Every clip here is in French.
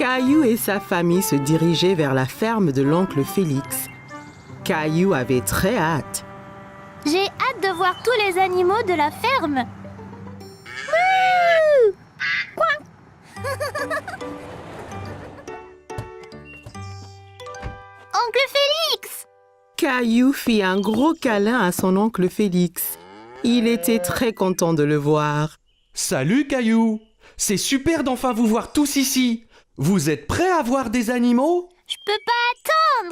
Caillou et sa famille se dirigeaient vers la ferme de l'oncle Félix. Caillou avait très hâte. J'ai hâte de voir tous les animaux de la ferme. Wouh! Quoi? Oncle Félix! Caillou fit un gros câlin à son oncle Félix. Il était très content de le voir. Salut Caillou! C'est super d'enfin vous voir tous ici. Vous êtes prêts à voir des animaux? Je peux pas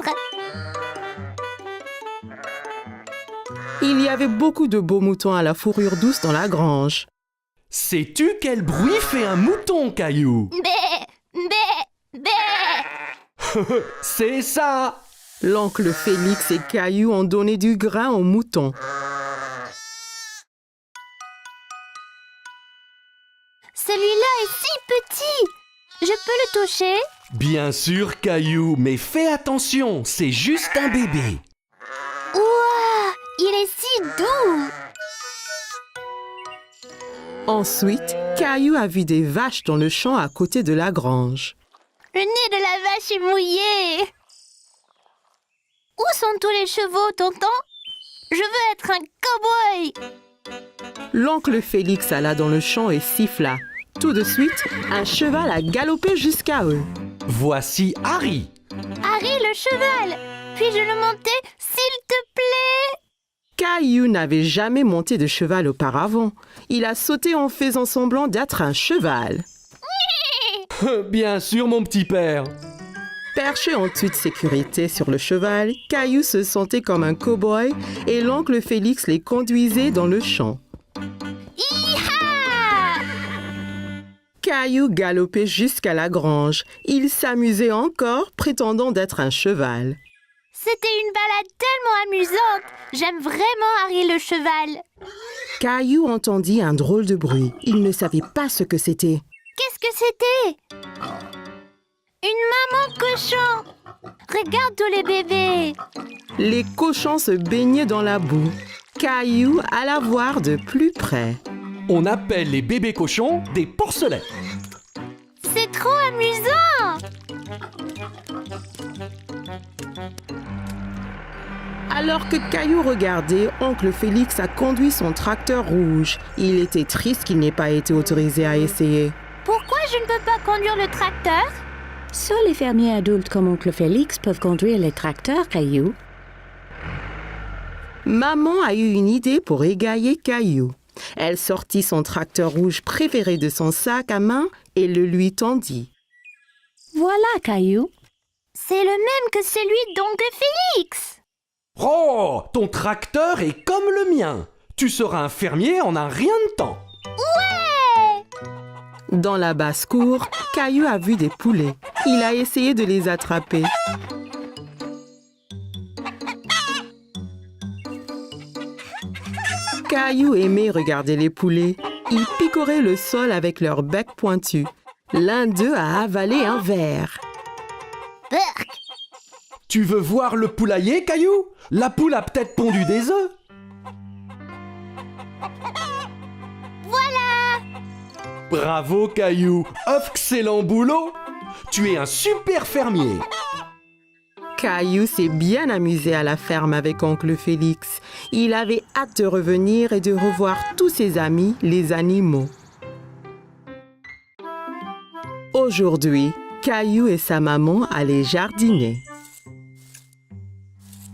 attendre! Il y avait beaucoup de beaux moutons à la fourrure douce dans la grange. Sais-tu quel bruit fait un mouton, Caillou? Bé! Bé! Bé! C'est ça! L'oncle Félix et Caillou ont donné du grain aux moutons. Celui-là est si petit! Je peux le toucher? Bien sûr, Caillou, mais fais attention, c'est juste un bébé. Ouah! Il est si doux! Ensuite, Caillou a vu des vaches dans le champ à côté de la grange. Le nez de la vache est mouillé! Où sont tous les chevaux, tonton? Je veux être un cow-boy! L'oncle Félix alla dans le champ et siffla. Tout de suite, un cheval a galopé jusqu'à eux. Voici Harry. Harry, le cheval! Puis-je le monter, s'il te plaît? Caillou n'avait jamais monté de cheval auparavant. Il a sauté en faisant semblant d'être un cheval. Bien sûr, mon petit père. Perché en toute sécurité sur le cheval, Caillou se sentait comme un cow-boy et l'oncle Félix les conduisait dans le champ. Hi-ha! Caillou galopait jusqu'à la grange. Il s'amusait encore, prétendant d'être un cheval. C'était une balade tellement amusante! J'aime vraiment Harry le cheval! Caillou entendit un drôle de bruit. Il ne savait pas ce que c'était. Qu'est-ce que c'était? Une maman cochon! Regarde tous les bébés! Les cochons se baignaient dans la boue. Caillou alla voir de plus près. On appelle les bébés cochons des porcelets. C'est trop amusant! Alors que Caillou regardait, oncle Félix a conduit son tracteur rouge. Il était triste qu'il n'ait pas été autorisé à essayer. Pourquoi je ne peux pas conduire le tracteur? Seuls les fermiers adultes comme oncle Félix peuvent conduire les tracteurs, Caillou. Maman a eu une idée pour égayer Caillou. Elle sortit son tracteur rouge préféré de son sac à main et le lui tendit. Voilà, Caillou. C'est le même que celui d'oncle Félix! Oh, ton tracteur est comme le mien. Tu seras un fermier en un rien de temps. Ouais! Dans la basse-cour, Caillou a vu des poulets. Il a essayé de les attraper. Caillou aimait regarder les poulets. Ils picoraient le sol avec leur bec pointu. L'un d'eux a avalé un verre. Burk! Tu veux voir le poulailler, Caillou? La poule a peut-être pondu des œufs. Voilà! Bravo, Caillou. Excellent boulot. Tu es un super fermier. Caillou s'est bien amusé à la ferme avec oncle Félix. Il avait hâte de revenir et de revoir tous ses amis, les animaux. Aujourd'hui, Caillou et sa maman allaient jardiner.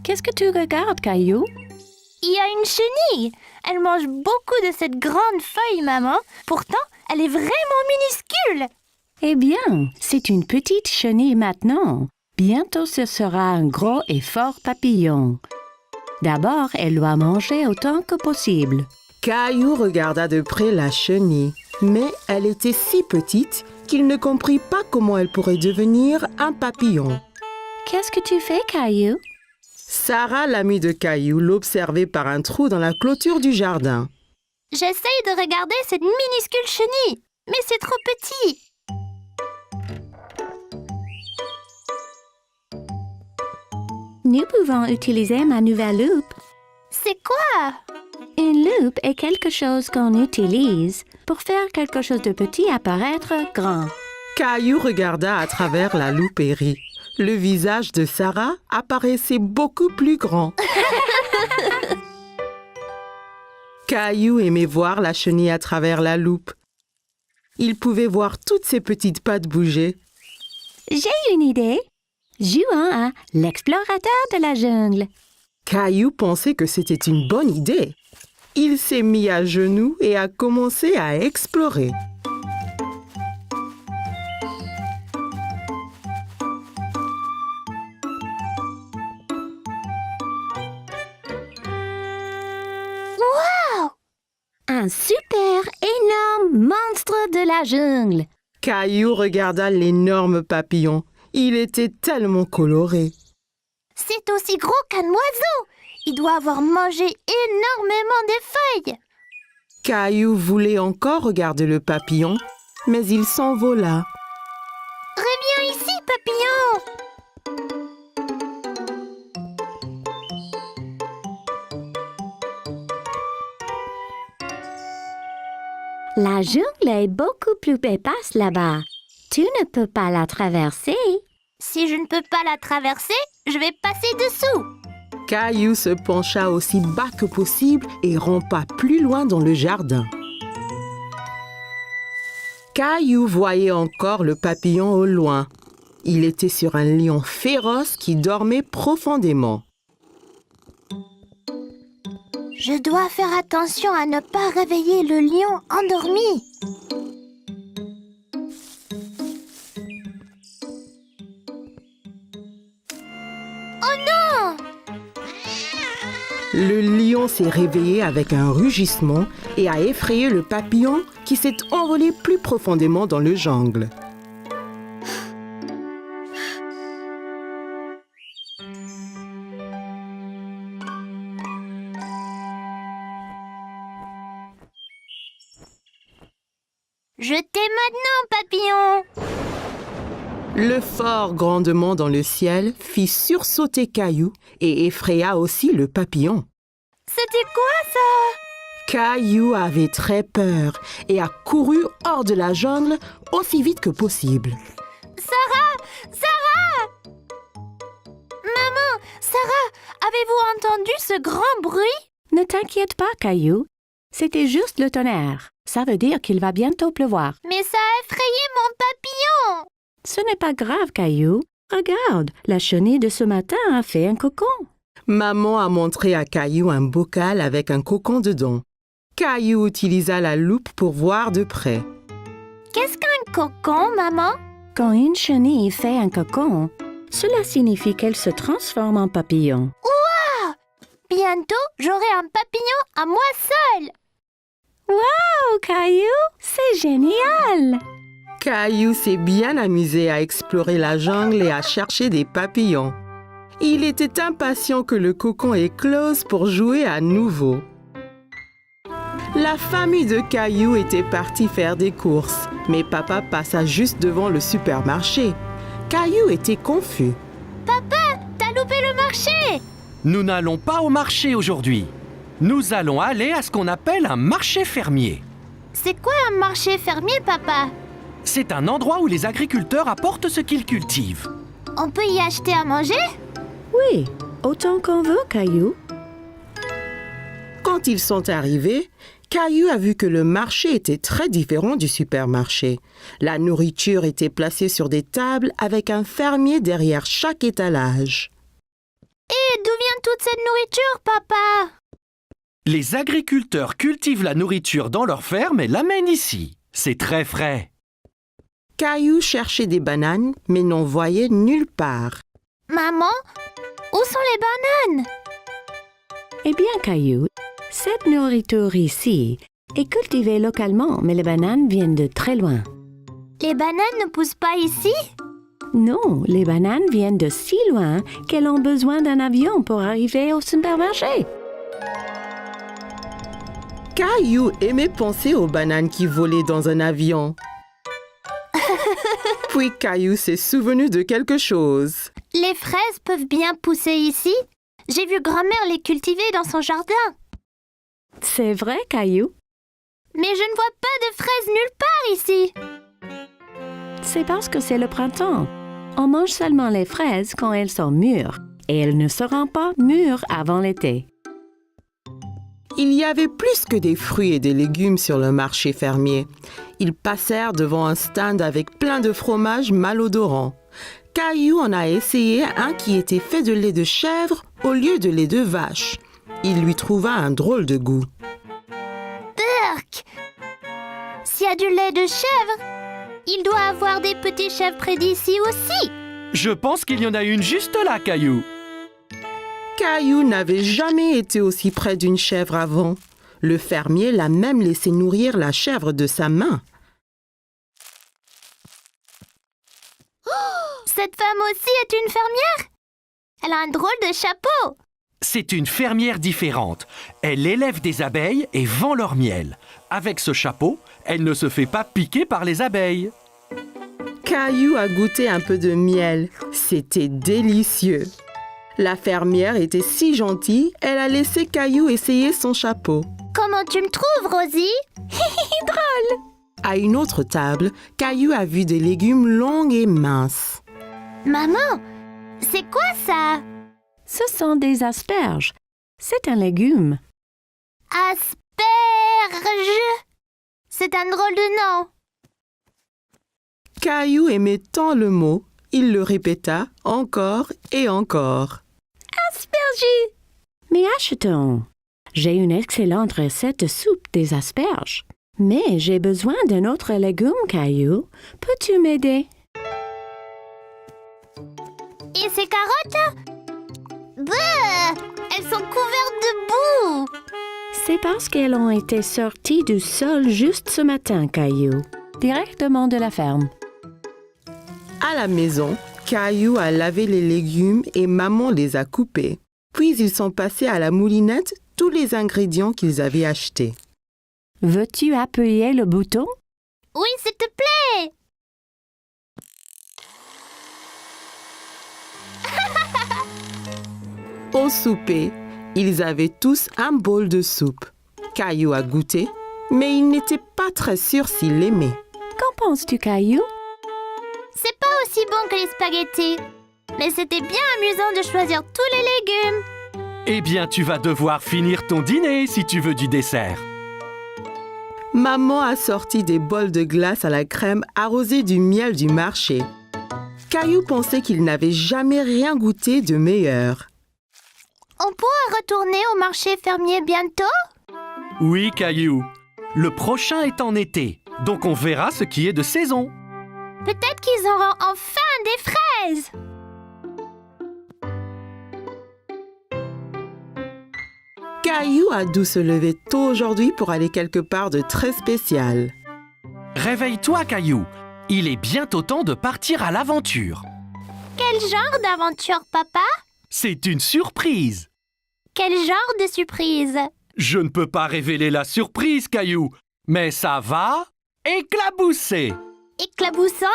Qu'est-ce que tu regardes, Caillou? Il y a une chenille! Elle mange beaucoup de cette grande feuille, maman. Pourtant, elle est vraiment minuscule! Eh bien, c'est une petite chenille maintenant. Bientôt, ce sera un gros et fort papillon. D'abord, elle doit manger autant que possible. Caillou regarda de près la chenille, mais elle était si petite qu'il ne comprit pas comment elle pourrait devenir un papillon. Qu'est-ce que tu fais, Caillou? Sarah, l'amie de Caillou, l'observait par un trou dans la clôture du jardin. J'essaye de regarder cette minuscule chenille, mais c'est trop petit. Nous pouvons utiliser ma nouvelle loupe. C'est quoi? Une loupe est quelque chose qu'on utilise pour faire quelque chose de petit apparaître grand. Caillou regarda à travers la loupe et rit. Le visage de Sarah apparaissait beaucoup plus grand. Caillou aimait voir la chenille à travers la loupe. Il pouvait voir toutes ses petites pattes bouger. J'ai une idée. Jouons à l'explorateur de la jungle. Caillou pensait que c'était une bonne idée. Il s'est mis à genoux et a commencé à explorer. Un super énorme monstre de la jungle. Caillou regarda l'énorme papillon. Il était tellement coloré. C'est aussi gros qu'un oiseau. Il doit avoir mangé énormément de feuilles. Caillou voulait encore regarder le papillon, mais il s'envola. Reviens ici, papillon. La jungle est beaucoup plus épaisse là-bas. Tu ne peux pas la traverser. Si je ne peux pas la traverser, je vais passer dessous. Caillou se pencha aussi bas que possible et rampa plus loin dans le jardin. Caillou voyait encore le papillon au loin. Il était sur un lion féroce qui dormait profondément. Je dois faire attention à ne pas réveiller le lion endormi. Oh non! Le lion s'est réveillé avec un rugissement et a effrayé le papillon qui s'est envolé plus profondément dans le jungle. Je t'ai maintenant, papillon! Le fort grandement dans le ciel fit sursauter Caillou et effraya aussi le papillon. C'était quoi ça? Caillou avait très peur et a couru hors de la jungle aussi vite que possible. Sarah! Sarah! Maman! Sarah! Avez-vous entendu ce grand bruit? Ne t'inquiète pas, Caillou. C'était juste le tonnerre. Ça veut dire qu'il va bientôt pleuvoir. Mais ça a effrayé mon papillon! Ce n'est pas grave, Caillou. Regarde, la chenille de ce matin a fait un cocon. Maman a montré à Caillou un bocal avec un cocon dedans. Caillou utilisa la loupe pour voir de près. Qu'est-ce qu'un cocon, maman? Quand une chenille fait un cocon, cela signifie qu'elle se transforme en papillon. Bientôt, j'aurai un papillon à moi seule! Oh, Caillou, c'est génial! Caillou s'est bien amusé à explorer la jungle et à chercher des papillons. Il était impatient que le cocon éclose pour jouer à nouveau. La famille de Caillou était partie faire des courses, mais papa passa juste devant le supermarché. Caillou était confus. Papa, t'as loupé le marché! Nous n'allons pas au marché aujourd'hui. Nous allons aller à ce qu'on appelle un marché fermier. C'est quoi un marché fermier, papa? C'est un endroit où les agriculteurs apportent ce qu'ils cultivent. On peut y acheter à manger? Oui, autant qu'on veut, Caillou. Quand ils sont arrivés, Caillou a vu que le marché était très différent du supermarché. La nourriture était placée sur des tables avec un fermier derrière chaque étalage. Et d'où vient toute cette nourriture, papa? Les agriculteurs cultivent la nourriture dans leur ferme et l'amènent ici. C'est très frais. Caillou cherchait des bananes, mais n'en voyait nulle part. Maman, où sont les bananes? Eh bien, Caillou, cette nourriture ici est cultivée localement, mais les bananes viennent de très loin. Les bananes ne poussent pas ici? Non, les bananes viennent de si loin qu'elles ont besoin d'un avion pour arriver au supermarché. Caillou aimait penser aux bananes qui volaient dans un avion. Puis Caillou s'est souvenu de quelque chose. Les fraises peuvent bien pousser ici? J'ai vu grand-mère les cultiver dans son jardin. C'est vrai, Caillou? Mais je ne vois pas de fraises nulle part ici. C'est parce que c'est le printemps. On mange seulement les fraises quand elles sont mûres et elles ne seront pas mûres avant l'été. Il y avait plus que des fruits et des légumes sur le marché fermier. Ils passèrent devant un stand avec plein de fromages malodorants. Caillou en a essayé un qui était fait de lait de chèvre au lieu de lait de vache. Il lui trouva un drôle de goût. Urk! S'il y a du lait de chèvre, il doit avoir des petits chèvres près d'ici aussi. Je pense qu'il y en a une juste là, Caillou. Caillou n'avait jamais été aussi près d'une chèvre avant. Le fermier l'a même laissé nourrir la chèvre de sa main. Cette femme aussi est une fermière. Elle a un drôle de chapeau. C'est une fermière différente. Elle élève des abeilles et vend leur miel. Avec ce chapeau, elle ne se fait pas piquer par les abeilles. Caillou a goûté un peu de miel. C'était délicieux. La fermière était si gentille, elle a laissé Caillou essayer son chapeau. Comment tu me trouves, Rosie? Drôle. À une autre table, Caillou a vu des légumes longs et minces. Maman, c'est quoi ça? Ce sont des asperges. C'est un légume. Asperge. C'est un drôle de nom. Caillou aimait tant le mot, il le répéta encore et encore. Asperges! Mais achetons. J'ai une excellente recette de soupe des asperges. Mais j'ai besoin d'un autre légume, Caillou. Peux-tu m'aider? Et ces carottes? Bah, elles sont couvertes de boue. C'est parce qu'elles ont été sorties du sol juste ce matin, Caillou. Directement de la ferme. À la maison, Caillou a lavé les légumes et maman les a coupés. Puis ils sont passés à la moulinette tous les ingrédients qu'ils avaient achetés. Veux-tu appuyer le bouton? Oui, s'il te plaît. Au souper, ils avaient tous un bol de soupe. Caillou a goûté, mais il n'était pas très sûr s'il l'aimait. Qu'en penses-tu, Caillou? C'est pas aussi bon que les spaghettis. Mais c'était bien amusant de choisir tous les légumes. Eh bien, tu vas devoir finir ton dîner si tu veux du dessert. Maman a sorti des bols de glace à la crème arrosés du miel du marché. Caillou pensait qu'il n'avait jamais rien goûté de meilleur. On pourra retourner au marché fermier bientôt? Oui, Caillou. Le prochain est en été, donc on verra ce qui est de saison. Peut-être qu'ils auront enfin des fraises. Caillou a dû se lever tôt aujourd'hui pour aller quelque part de très spécial. Réveille-toi, Caillou. Il est bientôt temps de partir à l'aventure. Quel genre d'aventure, papa? C'est une surprise. Quel genre de surprise? Je ne peux pas révéler la surprise, Caillou, mais ça va éclabousser. Éclaboussant?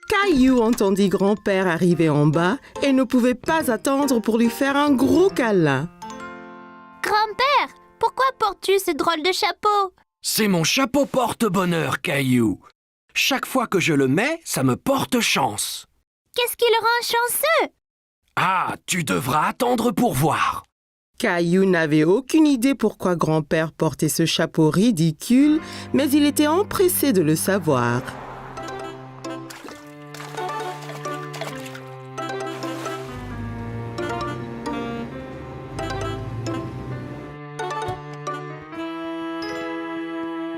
Caillou entendit grand-père arriver en bas et ne pouvait pas attendre pour lui faire un gros câlin. Grand-père, pourquoi portes-tu ce drôle de chapeau? C'est mon chapeau porte-bonheur, Caillou. Chaque fois que je le mets, ça me porte chance. Qu'est-ce qui le rend chanceux? Ah, tu devras attendre pour voir. Caillou n'avait aucune idée pourquoi grand-père portait ce chapeau ridicule, mais il était empressé de le savoir.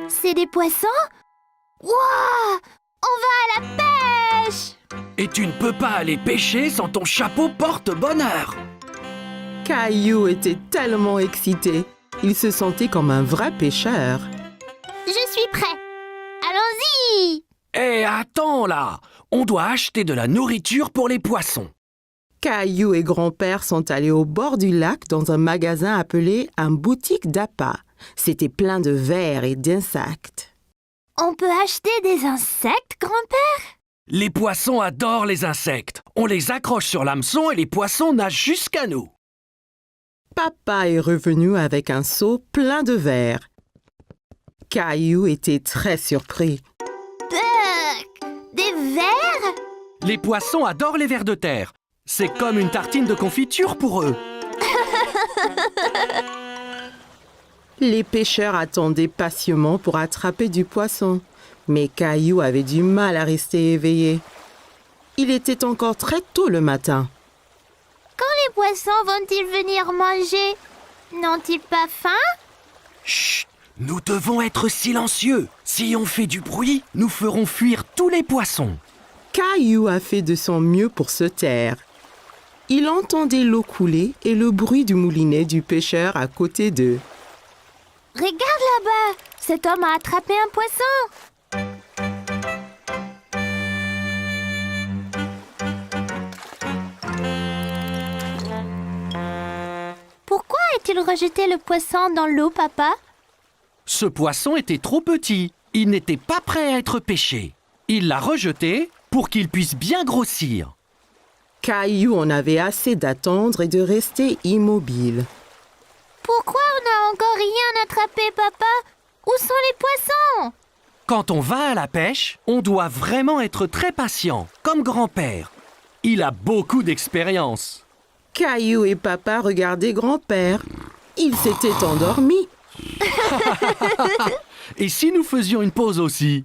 C'est des poissons? Wouah! On va à la pêche! Et tu ne peux pas aller pêcher sans ton chapeau porte-bonheur. Caillou était tellement excité. Il se sentait comme un vrai pêcheur. Je suis prêt. Allons-y! Eh, attends là! On doit acheter de la nourriture pour les poissons. Caillou et grand-père sont allés au bord du lac dans un magasin appelé un boutique d'appât. C'était plein de vers et d'insectes. On peut acheter des insectes, grand-père? Les poissons adorent les insectes. On les accroche sur l'hameçon et les poissons nagent jusqu'à nous. Papa est revenu avec un seau plein de vers. Caillou était très surpris. Des vers? Les poissons adorent les vers de terre. C'est comme une tartine de confiture pour eux. Les pêcheurs attendaient patiemment pour attraper du poisson, mais Caillou avait du mal à rester éveillé. Il était encore très tôt le matin. Quand les poissons vont-ils venir manger? N'ont-ils pas faim? Chut! Nous devons être silencieux. Si on fait du bruit, nous ferons fuir tous les poissons. Caillou a fait de son mieux pour se taire. Il entendait l'eau couler et le bruit du moulinet du pêcheur à côté d'eux. Regarde là-bas! Cet homme a attrapé un poisson! Pourquoi a-t-il rejeté le poisson dans l'eau, papa? Ce poisson était trop petit. Il n'était pas prêt à être pêché. Il l'a rejeté pour qu'il puisse bien grossir. Caillou en avait assez d'attendre et de rester immobile. Pourquoi on n'a encore rien attrapé, papa? Où sont les poissons? Quand on va à la pêche, on doit vraiment être très patient, comme grand-père. Il a beaucoup d'expérience. Caillou et papa regardaient grand-père. Il s'était endormi. Et si nous faisions une pause aussi?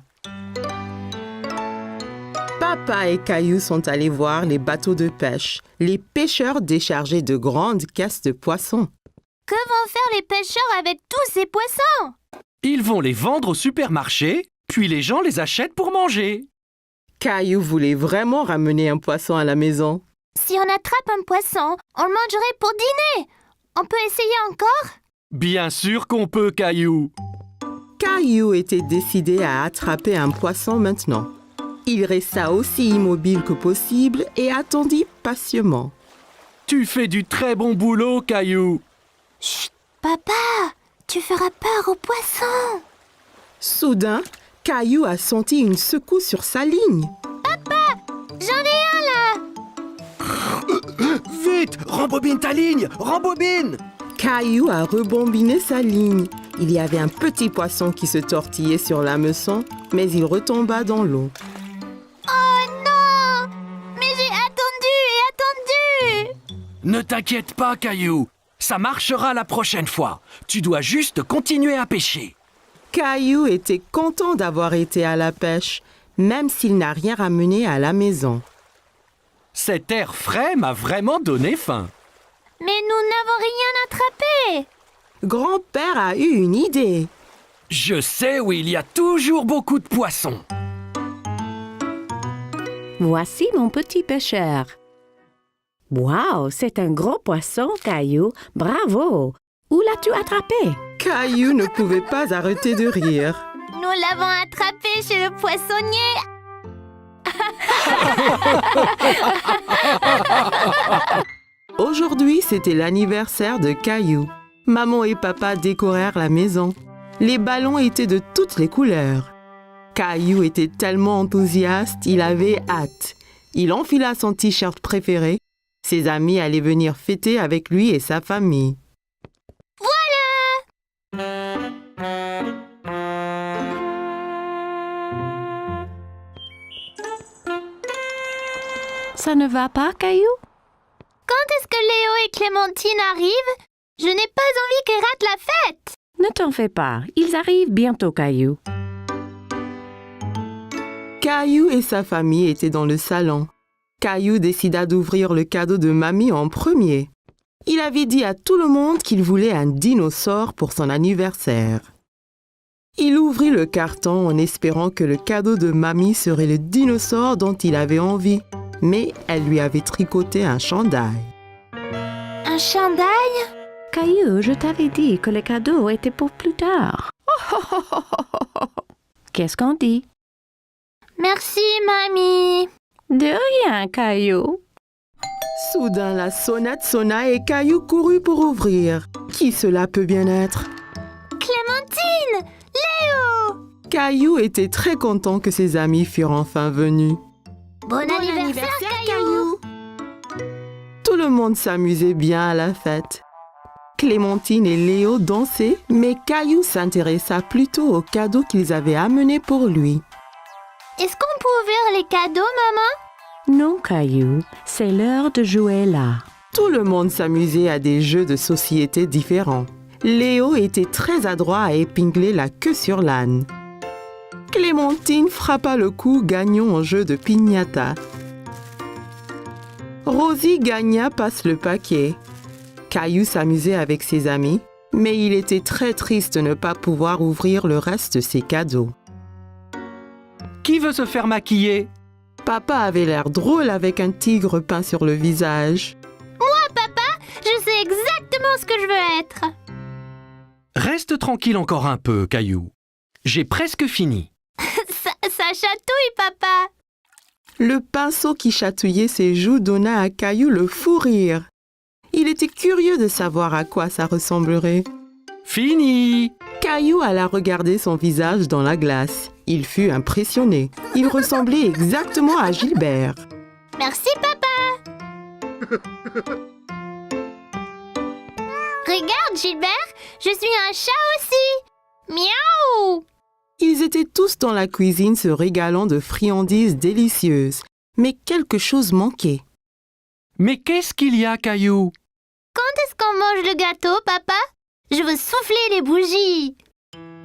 Papa et Caillou sont allés voir les bateaux de pêche. Les pêcheurs déchargeaient de grandes caisses de poissons. Que vont faire les pêcheurs avec tous ces poissons? Ils vont les vendre au supermarché, puis les gens les achètent pour manger. Caillou voulait vraiment ramener un poisson à la maison. Si on attrape un poisson, on le mangerait pour dîner. On peut essayer encore? Bien sûr qu'on peut, Caillou. Caillou était décidé à attraper un poisson maintenant. Il resta aussi immobile que possible et attendit patiemment. Tu fais du très bon boulot, Caillou. Chut, papa, tu feras peur aux poissons. Soudain, Caillou a senti une secousse sur sa ligne. J'en ai un là. Vite, rembobine ta ligne, rembobine! Caillou a rebombiné sa ligne. Il y avait un petit poisson qui se tortillait sur l'hameçon, mais il retomba dans l'eau. Oh non! Mais j'ai attendu et attendu. Ne t'inquiète pas, Caillou. Ça marchera la prochaine fois. Tu dois juste continuer à pêcher. Caillou était content d'avoir été à la pêche, même s'il n'a rien ramené à la maison. Cet air frais m'a vraiment donné faim. Mais nous n'avons rien attrapé. Grand-père a eu une idée. Je sais où il y a toujours beaucoup de poissons. Voici mon petit pêcheur. Wow, c'est un gros poisson, Caillou. Bravo! Où l'as-tu attrapé? Caillou ne pouvait pas arrêter de rire. Nous l'avons attrapé chez le poissonnier. Aujourd'hui, c'était l'anniversaire de Caillou. Maman et papa décorèrent la maison. Les ballons étaient de toutes les couleurs. Caillou était tellement enthousiaste, il avait hâte. Il enfila son t-shirt préféré. Ses amis allaient venir fêter avec lui et sa famille. Ça ne va pas, Caillou? Quand est-ce que Léo et Clémentine arrivent? Je n'ai pas envie qu'ils ratent la fête. Ne t'en fais pas, ils arrivent bientôt, Caillou. Caillou et sa famille étaient dans le salon. Caillou décida d'ouvrir le cadeau de mamie en premier. Il avait dit à tout le monde qu'il voulait un dinosaure pour son anniversaire. Il ouvrit le carton en espérant que le cadeau de mamie serait le dinosaure dont il avait envie, mais elle lui avait tricoté un chandail. Un chandail? Caillou, je t'avais dit que les cadeaux étaient pour plus tard. Qu'est-ce qu'on dit? Merci, mamie. De rien, Caillou. Soudain, la sonnette sonna et Caillou courut pour ouvrir. Qui cela peut bien être? Clémentine! Léo! Caillou était très content que ses amis furent enfin venus. Bon anniversaire, Caillou! Tout le monde s'amusait bien à la fête. Clémentine et Léo dansaient, mais Caillou s'intéressa plutôt aux cadeaux qu'ils avaient amenés pour lui. Est-ce qu'on peut ouvrir les cadeaux, maman? Non, Caillou, c'est l'heure de jouer là. Tout le monde s'amusait à des jeux de société différents. Léo était très adroit à épingler la queue sur l'âne. Clémentine frappa le coup gagnant en jeu de piñata. Rosie gagna passe le paquet. Caillou s'amusait avec ses amis, mais il était très triste de ne pas pouvoir ouvrir le reste de ses cadeaux. Qui veut se faire maquiller? Papa avait l'air drôle avec un tigre peint sur le visage. Je sais exactement ce que je veux être. Reste tranquille encore un peu, Caillou. J'ai presque fini. Ça chatouille, papa. Le pinceau qui chatouillait ses joues donna à Caillou le fou rire. Il était curieux de savoir à quoi ça ressemblerait. Fini! Caillou alla regarder son visage dans la glace. Il fut impressionné. Il ressemblait exactement à Gilbert. Merci, papa. Regarde, Gilbert, je suis un chat aussi. Miaou! Ils étaient tous dans la cuisine se régalant de friandises délicieuses. Mais quelque chose manquait. Mais qu'est-ce qu'il y a, Caillou? Quand est-ce qu'on mange le gâteau, papa? Je veux souffler les bougies.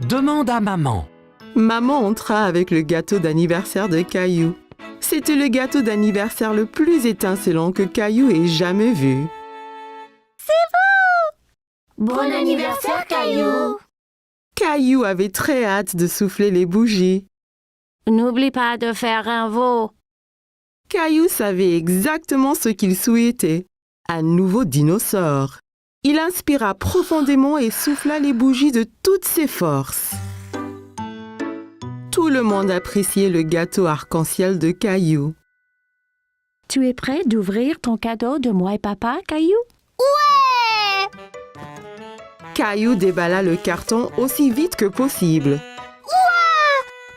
Demande à maman. Maman entra avec le gâteau d'anniversaire de Caillou. C'était le gâteau d'anniversaire le plus étincelant que Caillou ait jamais vu. Bon anniversaire, Caillou. Caillou avait très hâte de souffler les bougies. N'oublie pas de faire un veau. Caillou savait exactement ce qu'il souhaitait. Un nouveau dinosaure. Il inspira profondément et souffla les bougies de toutes ses forces. Tout le monde appréciait le gâteau arc-en-ciel de Caillou. Tu es prêt d'ouvrir ton cadeau de moi et papa, Caillou? Ouais! Caillou déballa le carton aussi vite que possible.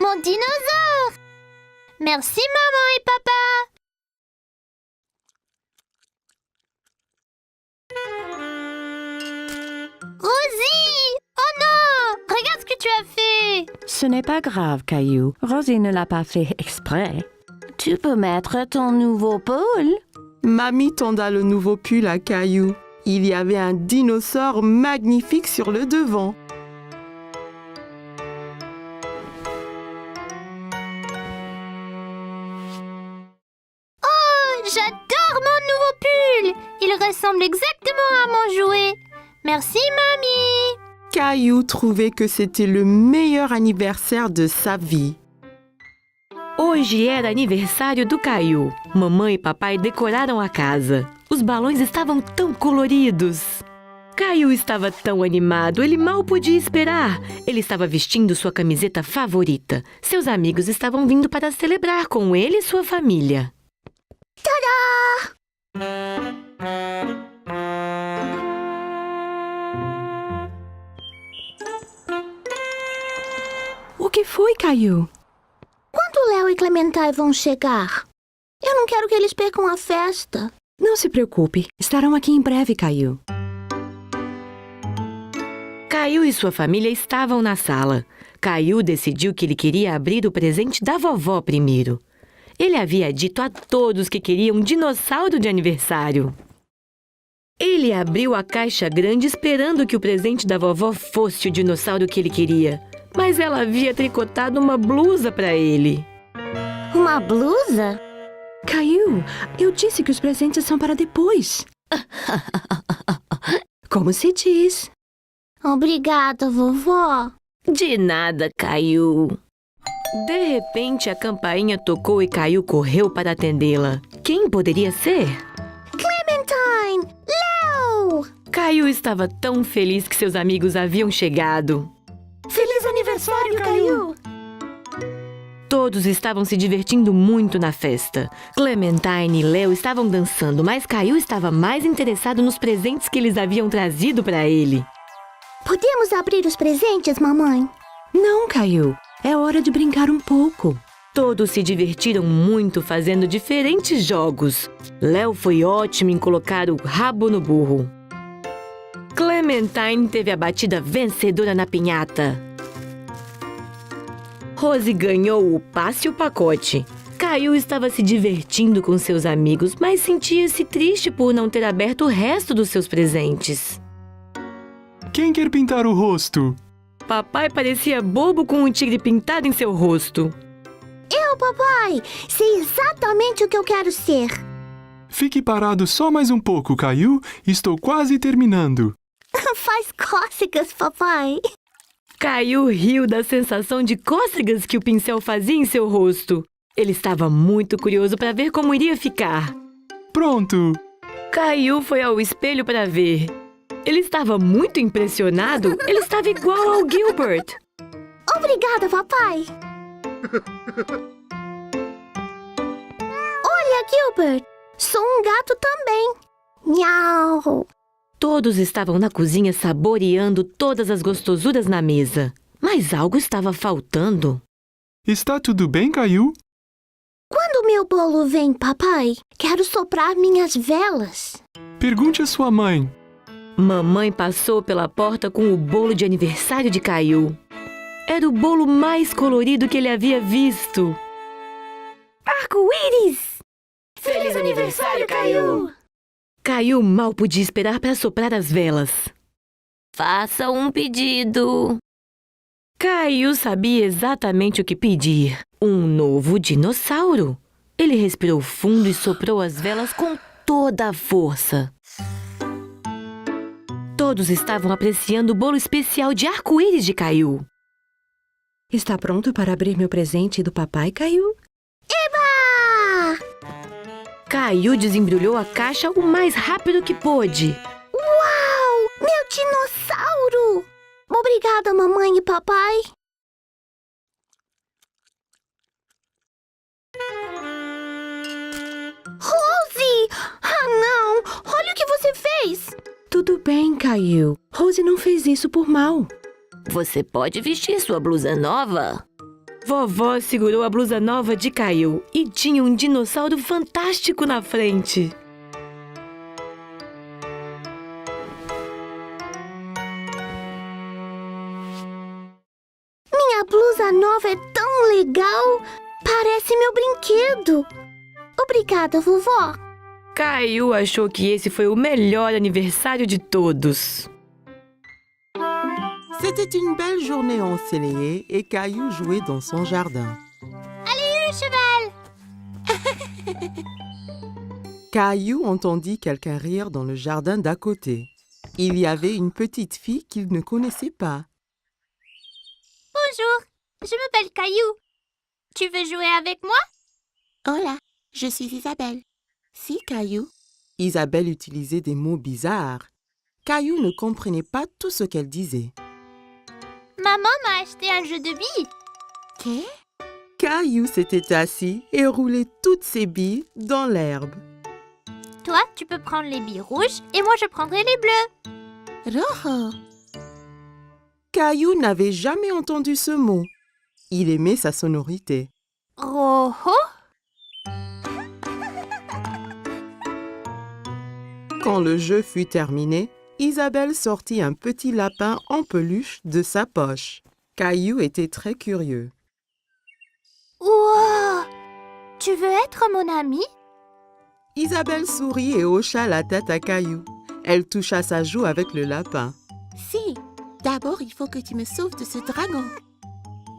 Mon dinosaure! Merci, maman et papa. Rosie! Oh non! Regarde ce que tu as fait! Ce n'est pas grave, Caillou. Rosie ne l'a pas fait exprès. Tu peux mettre ton nouveau pull. Mamie tenda le nouveau pull à Caillou. Il y avait un dinosaure magnifique sur le devant. J'adore mon nouveau pull! Il ressemble exactement à mon jouet. Merci, mamie! Caillou trouvait que c'était le meilleur anniversaire de sa vie. Hoje era aniversário do Caillou. Mamãe e papai decoraram a casa. Os balões estavam tão coloridos. Caillou estava tão animado, ele mal podia esperar. Ele estava vestindo sua camiseta favorita. Seus amigos estavam vindo para celebrar com ele e sua família. O que foi, Caillou? Quando Léo e Clementine vão chegar? Eu não quero que eles percam a festa. Não se preocupe, estarão aqui em breve, Caillou. Caillou e sua família estavam na sala. Caillou decidiu que ele queria abrir o presente da vovó primeiro. Ele havia dito a todos que queria um dinossauro de aniversário. Ele abriu a caixa grande esperando que o presente da vovó fosse o dinossauro que ele queria. Mas ela havia tricotado uma blusa para ele. Uma blusa? Caillou, eu disse que os presentes são para depois. Como se diz? Obrigada, vovó. De nada, Caillou. De repente, a campainha tocou e Caillou correu para atendê-la. Quem poderia ser? Clementine! Léo! Caillou estava tão feliz que seus amigos haviam chegado. Feliz aniversário, Caillou! Todos estavam se divertindo muito na festa. Clementine e Léo estavam dançando, mas Caillou estava mais interessado nos presentes que eles haviam trazido para ele. Podemos abrir os presentes, mamãe? Não, Caillou. É hora de brincar um pouco. Todos se divertiram muito fazendo diferentes jogos. Léo foi ótimo em colocar o rabo no burro. Clementine teve a batida vencedora na pinhata. Rose ganhou o passe e o pacote. Caillou estava se divertindo com seus amigos, mas sentia-se triste por não ter aberto o resto dos seus presentes. Quem quer pintar o rosto? Papai parecia bobo com um tigre pintado em seu rosto. Eu, papai, sei exatamente o que eu quero ser. Fique parado só mais um pouco, Caillou. Estou quase terminando. Faz cócegas, papai. Caillou riu da sensação de cócegas que o pincel fazia em seu rosto. Ele estava muito curioso para ver como iria ficar. Pronto! Caillou foi ao espelho para ver. Ele estava muito impressionado. Ele estava igual ao Gilbert. Obrigada, papai. Olha, Gilbert, sou um gato também. Miau. Todos estavam na cozinha saboreando todas as gostosuras na mesa. Mas algo estava faltando. Está tudo bem, Caillou? Quando meu bolo vem, papai, quero soprar minhas velas. Pergunte à sua mãe. Mamãe passou pela porta com o bolo de aniversário de Caillou. Era o bolo mais colorido que ele havia visto. Arco-íris! Feliz aniversário, Caillou! Caillou mal podia esperar para soprar as velas. Faça um pedido. Caillou sabia exatamente o que pedir. Um novo dinossauro. Ele respirou fundo e soprou as velas com toda a força. Todos estavam apreciando o bolo especial de arco-íris de Caillou. Está pronto para abrir meu presente do papai, Caillou? Eba! Caillou desembrulhou a caixa o mais rápido que pôde. Uau! Meu dinossauro! Obrigada, mamãe e papai. Rose! Ah, não! Olha o que você fez! Tudo bem, Caillou. Rose não fez isso por mal. Você pode vestir sua blusa nova? Vovó segurou a blusa nova de Caillou e tinha um dinossauro fantástico na frente. Minha blusa nova é tão legal! Parece meu brinquedo! Obrigada, vovó! Caillou achou que esse foi o melhor aniversário de todos. C'était une belle journée ensoleillée et Caillou jouait dans son jardin. Allez, le cheval! Caillou entendit quelqu'un rire dans le jardin d'à côté. Il y avait une petite fille qu'il ne connaissait pas. Bonjour, je m'appelle Caillou. Tu veux jouer avec moi? Hola, je suis Isabelle. Si, Caillou. Isabelle utilisait des mots bizarres. Caillou ne comprenait pas tout ce qu'elle disait. Maman m'a acheté un jeu de billes. ¿Qué? Caillou s'était assis et roulait toutes ses billes dans l'herbe. Toi, tu peux prendre les billes rouges et moi je prendrai les bleues. Rojo. Caillou n'avait jamais entendu ce mot. Il aimait sa sonorité. Rojo? Quand le jeu fut terminé, Isabelle sortit un petit lapin en peluche de sa poche. Caillou était très curieux. Wow! Tu veux être mon ami? Isabelle sourit et hocha la tête à Caillou. Elle toucha sa joue avec le lapin. Si, d'abord il faut que tu me sauves de ce dragon.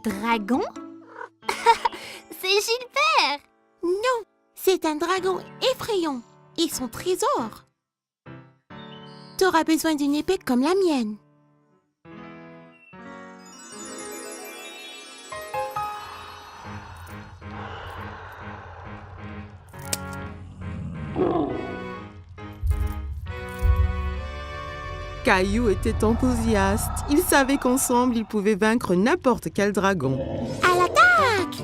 Dragon? C'est Gilbert! Non, c'est un dragon effrayant. Et son trésor. T'auras besoin d'une épée comme la mienne. Caillou était enthousiaste. Il savait qu'ensemble, ils pouvaient vaincre n'importe quel dragon. À l'attaque!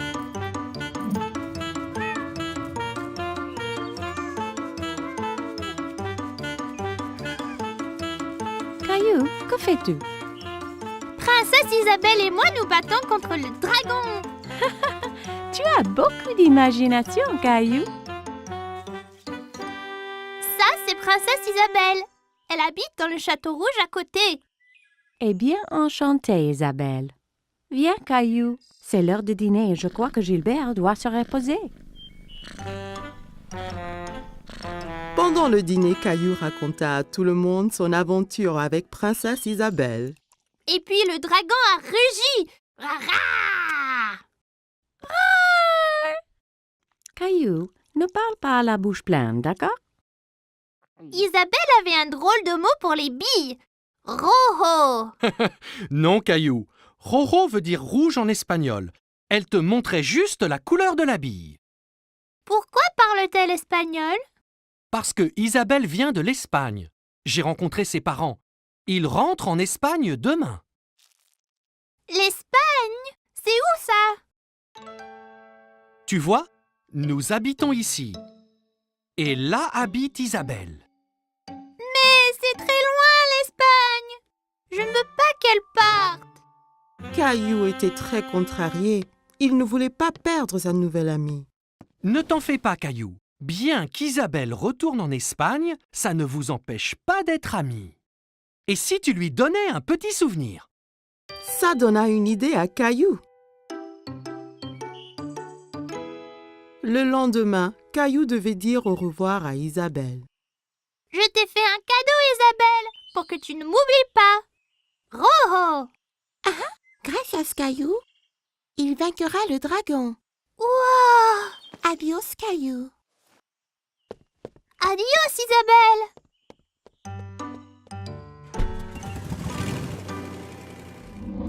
Caillou, que fais-tu? Princesse Isabelle et moi nous battons contre le dragon. Tu as beaucoup d'imagination, Caillou. Ça, c'est Princesse Isabelle. Elle habite dans le château rouge à côté. Eh bien, enchantée, Isabelle. Viens, Caillou. C'est l'heure de dîner et je crois que Gilbert doit se reposer. Pendant le dîner, Caillou raconta à tout le monde son aventure avec Princesse Isabelle. Et puis le dragon a rugi. Rara! Caillou, ne parle pas à la bouche pleine, d'accord? Isabelle avait un drôle de mot pour les billes. Rojo. Non, Caillou. Rojo veut dire rouge en espagnol. Elle te montrait juste la couleur de la bille. Pourquoi parle-t-elle espagnol? Parce que Isabelle vient de l'Espagne. J'ai rencontré ses parents. Ils rentrent en Espagne demain. L'Espagne? C'est où ça? Tu vois, nous habitons ici. Et là habite Isabelle. Mais c'est très loin l'Espagne. Je ne veux pas qu'elle parte. Caillou était très contrarié. Il ne voulait pas perdre sa nouvelle amie. Ne t'en fais pas, Caillou. Bien qu'Isabelle retourne en Espagne, ça ne vous empêche pas d'être amis. Et si tu lui donnais un petit souvenir? Ça donna une idée à Caillou. Le lendemain, Caillou devait dire au revoir à Isabelle. Je t'ai fait un cadeau, Isabelle, pour que tu ne m'oublies pas. Rojo. Grâce à ce Caillou, il vaincra le dragon. Wow. Adios, Caillou. Adios, Isabelle.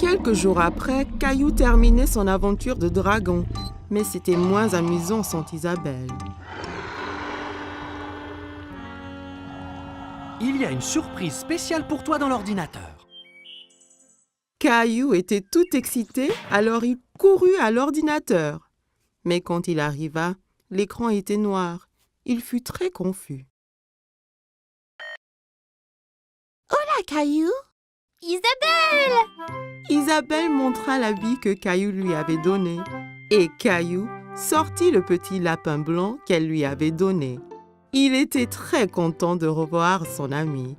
Quelques jours après, Caillou terminait son aventure de dragon. Mais c'était moins amusant sans Isabelle. Il y a une surprise spéciale pour toi dans l'ordinateur. Caillou était tout excité, alors il courut à l'ordinateur. Mais quand il arriva, l'écran était noir. Il fut très confus. Hola, Caillou. Isabelle. Isabelle montra l'habit que Caillou lui avait donné. Et Caillou sortit le petit lapin blanc qu'elle lui avait donné. Il était très content de revoir son ami.